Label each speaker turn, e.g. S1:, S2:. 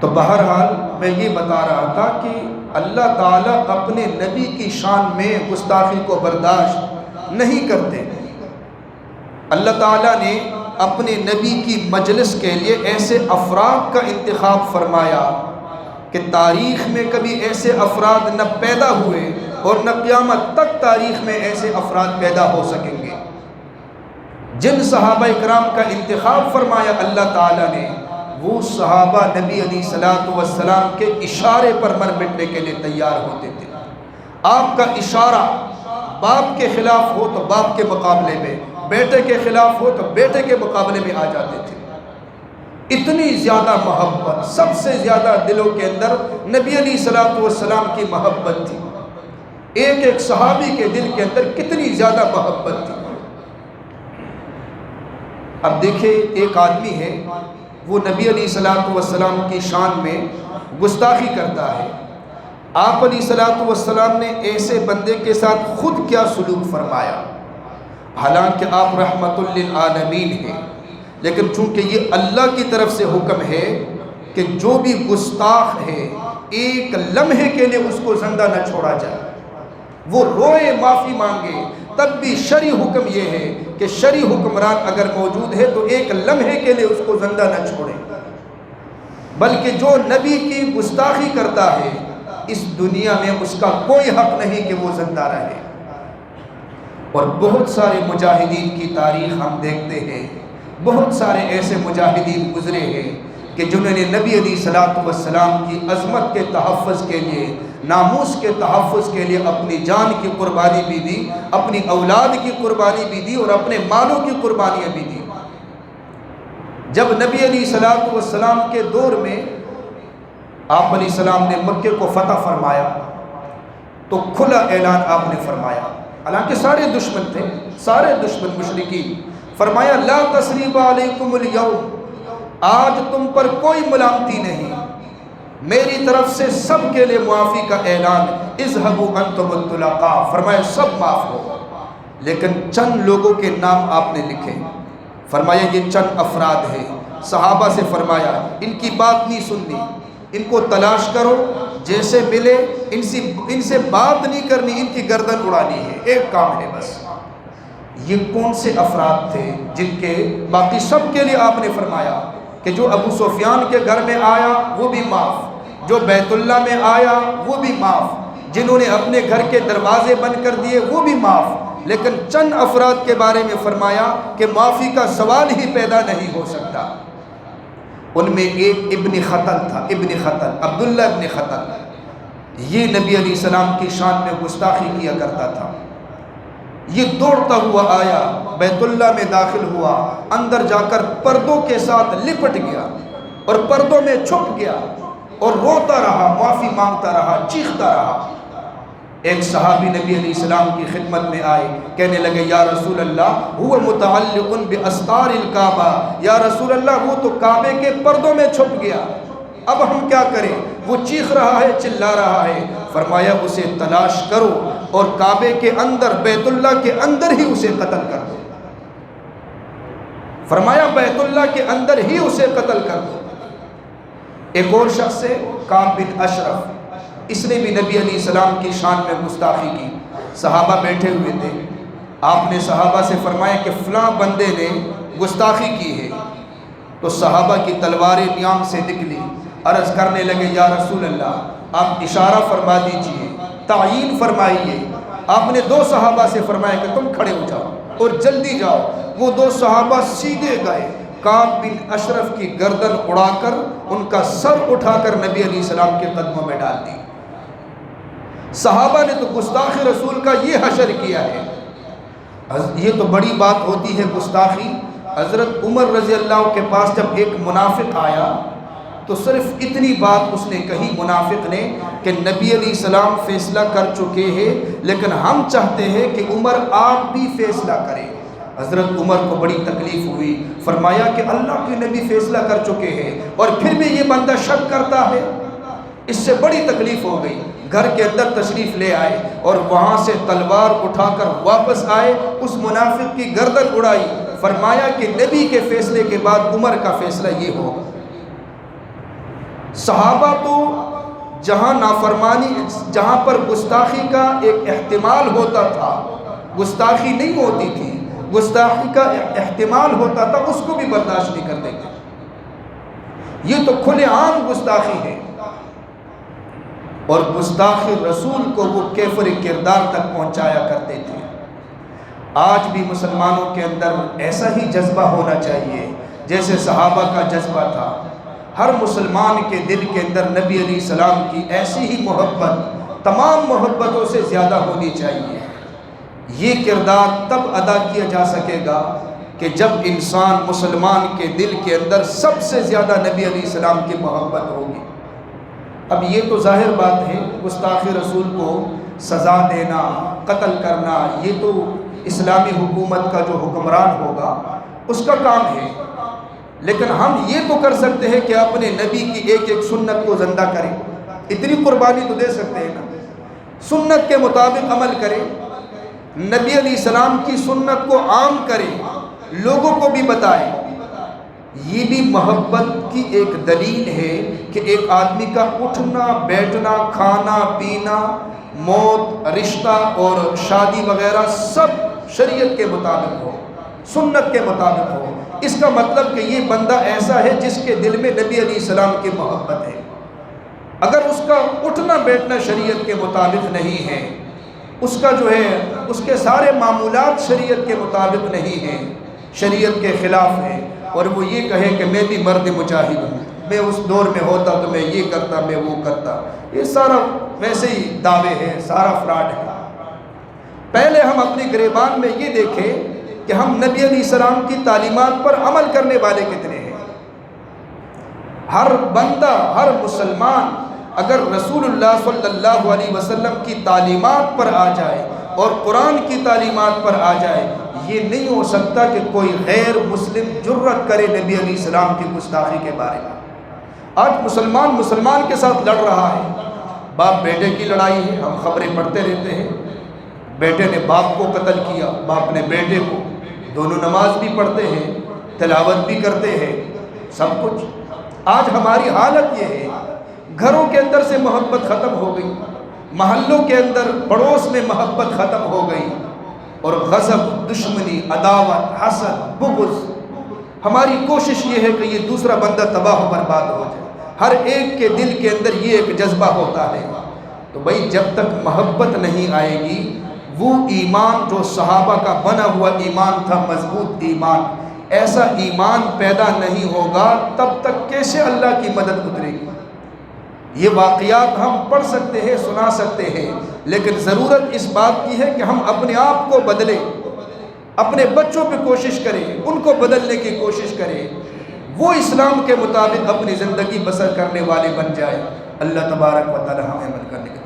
S1: تو بہرحال میں یہ بتا رہا تھا کہ اللہ تعالیٰ اپنے نبی کی شان میں گستاخی کو برداشت نہیں کرتے۔ اللہ تعالیٰ نے اپنے نبی کی مجلس کے لیے ایسے افراد کا انتخاب فرمایا کہ تاریخ میں کبھی ایسے افراد نہ پیدا ہوئے اور نہ قیامت تک تاریخ میں ایسے افراد پیدا ہو سکیں گے۔ جن صحابہ اکرام کا انتخاب فرمایا اللہ تعالیٰ نے، وہ صحابہ نبی علیہ الصلوۃ والسلام کے اشارے پر مر مٹنے کے لیے تیار ہوتے تھے۔ آپ کا اشارہ باپ کے خلاف ہو تو باپ کے مقابلے میں، بیٹے کے خلاف ہو تو بیٹے کے مقابلے میں آ جاتے تھے۔ اتنی زیادہ محبت، سب سے زیادہ دلوں کے اندر نبی علیہ الصلوۃ والسلام کی محبت تھی۔ ایک ایک صحابی کے دل کے اندر کتنی زیادہ محبت تھی۔ اب دیکھیں، ایک آدمی ہے، وہ نبی علیہ الصلوۃ والسلام کی شان میں گستاخی کرتا ہے۔ آپ علیہ الصلوۃ والسلام نے ایسے بندے کے ساتھ خود کیا سلوک فرمایا؟ حالانکہ آپ رحمت للعالمین ہیں، لیکن چونکہ یہ اللہ کی طرف سے حکم ہے کہ جو بھی گستاخ ہے ایک لمحے کے لیے اس کو زندہ نہ چھوڑا جائے، وہ روئے معافی مانگے، تب بھی شرعی حکم یہ ہے کہ شرعی حکمران اگر موجود ہے تو ایک لمحے کے لیے اس کو زندہ نہ چھوڑے، بلکہ جو نبی کی گستاخی کرتا ہے اس دنیا میں اس کا کوئی حق نہیں کہ وہ زندہ رہے۔ اور بہت سارے مجاہدین کی تاریخ ہم دیکھتے ہیں، بہت سارے ایسے مجاہدین گزرے ہیں کہ جنہوں نے نبی علیہ الصلوۃ والسلام کی عظمت کے تحفظ کے لیے، ناموس کے تحفظ کے لیے اپنی جان کی قربانی بھی دی، اپنی اولاد کی قربانی بھی دی اور اپنے مالوں کی قربانیاں بھی دی۔ جب نبی علیہ الصلوۃ والسلام کے دور میں آپ علیہ السلام نے مکے کو فتح فرمایا تو کھلا اعلان آپ نے فرمایا، حالانکہ سارے دشمن تھے، سارے دشمن مشرکین، فرمایا لا تثریب علیکم اليوم، آج تم پر کوئی ملامتی نہیں، میری طرف سے سب کے لیے معافی کا اعلان، اذهبوا انتم الطلقاء، فرمایا سب معاف ہو، لیکن چند لوگوں کے نام آپ نے لکھے، فرمایا یہ چند افراد ہیں۔ صحابہ سے فرمایا ان کی بات نہیں سننی، ان کو تلاش کرو، جیسے ملے ان سے بات نہیں کرنی، ان کی گردن اڑانی ہے، ایک کام ہے بس۔ یہ کون سے افراد تھے جن کے باقی سب کے لیے آپ نے فرمایا کہ جو ابو سفیان کے گھر میں آیا وہ بھی معاف، جو بیت اللہ میں آیا وہ بھی معاف، جنہوں نے اپنے گھر کے دروازے بند کر دیے وہ بھی معاف، لیکن چند افراد کے بارے میں فرمایا کہ معافی کا سوال ہی پیدا نہیں ہو سکتا۔ ان میں ایک ابن خطل تھا، ابن خطل، عبداللہ ابن خطل، یہ نبی علیہ السلام کی شان میں گستاخی کیا کرتا تھا۔ یہ دوڑتا ہوا آیا، بیت اللہ میں داخل ہوا، اندر جا کر پردوں کے ساتھ لپٹ گیا اور پردوں میں چھپ گیا اور روتا رہا، معافی مانگتا رہا، چیختا رہا۔ ایک صحابی نبی علیہ السلام کی خدمت میں آئے، کہنے لگے یا رسول اللہ هو متعلق باستار الکعبہ، یا رسول اللہ وہ تو کعبے کے پردوں میں چھپ گیا، اب ہم کیا کریں؟ وہ چیخ رہا ہے، چلا رہا ہے۔ فرمایا اسے تلاش کرو اور کعبے کے اندر، بیت اللہ کے اندر ہی اسے قتل کر دو۔ فرمایا بیت اللہ کے اندر ہی اسے قتل کر دو۔ ایک اور شخص ہے کعب بن اشرف، اس نے بھی نبی علیہ السلام کی شان میں گستاخی کی۔ صحابہ بیٹھے ہوئے تھے، آپ نے صحابہ سے فرمایا کہ فلاں بندے نے گستاخی کی ہے، تو صحابہ کی تلواریں نیام سے نکلی، عرض کرنے لگے یا رسول اللہ آپ اشارہ فرما دیجئے، تعیین فرمائیے۔ آپ نے دو صحابہ سے فرمایا کہ تم کھڑے ہو جاؤ اور جلدی جاؤ۔ وہ دو صحابہ سیدھے گئے، کعب بن اشرف کی گردن اڑا کر، ان کا سر اٹھا کر نبی علیہ السلام کے قدموں میں ڈال دی۔ صحابہ نے تو گستاخی رسول کا یہ حشر کیا ہے۔ یہ تو بڑی بات ہوتی ہے گستاخی۔ حضرت عمر رضی اللہ کے پاس جب ایک منافق آیا تو صرف اتنی بات اس نے کہی منافق نے کہ نبی علیہ السلام فیصلہ کر چکے ہیں، لیکن ہم چاہتے ہیں کہ عمر آپ بھی فیصلہ کریں۔ حضرت عمر کو بڑی تکلیف ہوئی، فرمایا کہ اللہ کے نبی فیصلہ کر چکے ہیں اور پھر بھی یہ بندہ شک کرتا ہے، اس سے بڑی تکلیف ہو گئی۔ گھر کے اندر تشریف لے آئے اور وہاں سے تلوار اٹھا کر واپس آئے، اس منافق کی گردن اڑائی، فرمایا کہ نبی کے فیصلے کے بعد عمر کا فیصلہ یہ ہوگا۔ صحابہ تو جہاں نافرمانی، جہاں پر گستاخی کا ایک احتمال ہوتا تھا، گستاخی نہیں ہوتی تھی، گستاخی کا احتمال ہوتا تھا، اس کو بھی برداشت نہیں کرتے تھے۔ یہ تو کھلے عام گستاخی ہے، اور گستاخ رسول کو وہ کیفر کردار تک پہنچایا کرتے تھے۔ آج بھی مسلمانوں کے اندر ایسا ہی جذبہ ہونا چاہیے جیسے صحابہ کا جذبہ تھا۔ ہر مسلمان کے دل کے اندر نبی علیہ السلام کی ایسی ہی محبت تمام محبتوں سے زیادہ ہونی چاہیے۔ یہ کردار تب ادا کیا جا سکے گا کہ جب انسان مسلمان کے دل کے اندر سب سے زیادہ نبی علیہ السلام کی محبت ہوگی۔ اب یہ تو ظاہر بات ہے، گستاخ رسول کو سزا دینا، قتل کرنا، یہ تو اسلامی حکومت کا جو حکمران ہوگا اس کا کام ہے، لیکن ہم یہ تو کر سکتے ہیں کہ اپنے نبی کی ایک ایک سنت کو زندہ کریں۔ اتنی قربانی تو دے سکتے ہیں نا، سنت کے مطابق عمل کریں، نبی علیہ السلام کی سنت کو عام کریں، لوگوں کو بھی بتائیں۔ یہ بھی محبت کی ایک دلیل ہے کہ ایک آدمی کا اٹھنا بیٹھنا، کھانا پینا، موت، رشتہ اور شادی وغیرہ سب شریعت کے مطابق ہو، سنت کے مطابق ہو۔ اس کا مطلب کہ یہ بندہ ایسا ہے جس کے دل میں نبی علیہ السلام کی محبت ہے۔ اگر اس کا اٹھنا بیٹھنا شریعت کے مطابق نہیں ہے، اس کا جو ہے اس کے سارے معمولات شریعت کے مطابق نہیں ہیں، شریعت کے خلاف ہے، اور وہ یہ کہے کہ میں بھی مرد مجاہد ہوں، میں اس دور میں ہوتا تو میں یہ کرتا، میں وہ کرتا، یہ سارا ویسے ہی دعوے ہیں، سارا فراڈ ہے۔ پہلے ہم اپنی گریبان میں یہ دیکھیں کہ ہم نبی علیہ السلام کی تعلیمات پر عمل کرنے والے کتنے ہیں۔ ہر بندہ، ہر مسلمان اگر رسول اللہ صلی اللہ علیہ وسلم کی تعلیمات پر آ جائے اور قرآن کی تعلیمات پر آ جائے، یہ نہیں ہو سکتا کہ کوئی غیر مسلم جرأت کرے نبی علیہ السلام کی گستاخی کے بارے میں۔ آج مسلمان کے ساتھ لڑ رہا ہے، باپ بیٹے کی لڑائی ہے، ہم خبریں پڑھتے رہتے ہیں، بیٹے نے باپ کو قتل کیا، باپ نے بیٹے کو، دونوں نماز بھی پڑھتے ہیں، تلاوت بھی کرتے ہیں، سب کچھ۔ آج ہماری حالت یہ ہے، گھروں کے اندر سے محبت ختم ہو گئی، محلوں کے اندر پڑوس میں محبت ختم ہو گئی، اور غضب، دشمنی، عداوت، حسد، بغض۔ ہماری کوشش یہ ہے کہ یہ دوسرا بندہ تباہ و برباد ہو جائے، ہر ایک کے دل کے اندر یہ ایک جذبہ ہوتا ہے۔ تو بھائی جب تک محبت نہیں آئے گی، وہ ایمان جو صحابہ کا بنا ہوا ایمان تھا، مضبوط ایمان، ایسا ایمان پیدا نہیں ہوگا، تب تک کیسے اللہ کی مدد اترے گی؟ یہ واقعات ہم پڑھ سکتے ہیں، سنا سکتے ہیں، لیکن ضرورت اس بات کی ہے کہ ہم اپنے آپ کو بدلیں، اپنے بچوں پہ کوشش کریں، ان کو بدلنے کی کوشش کریں، وہ اسلام کے مطابق اپنی زندگی بسر کرنے والے بن جائے۔ اللہ تبارک و تعالی ہمیں عمل کرنے کے لیے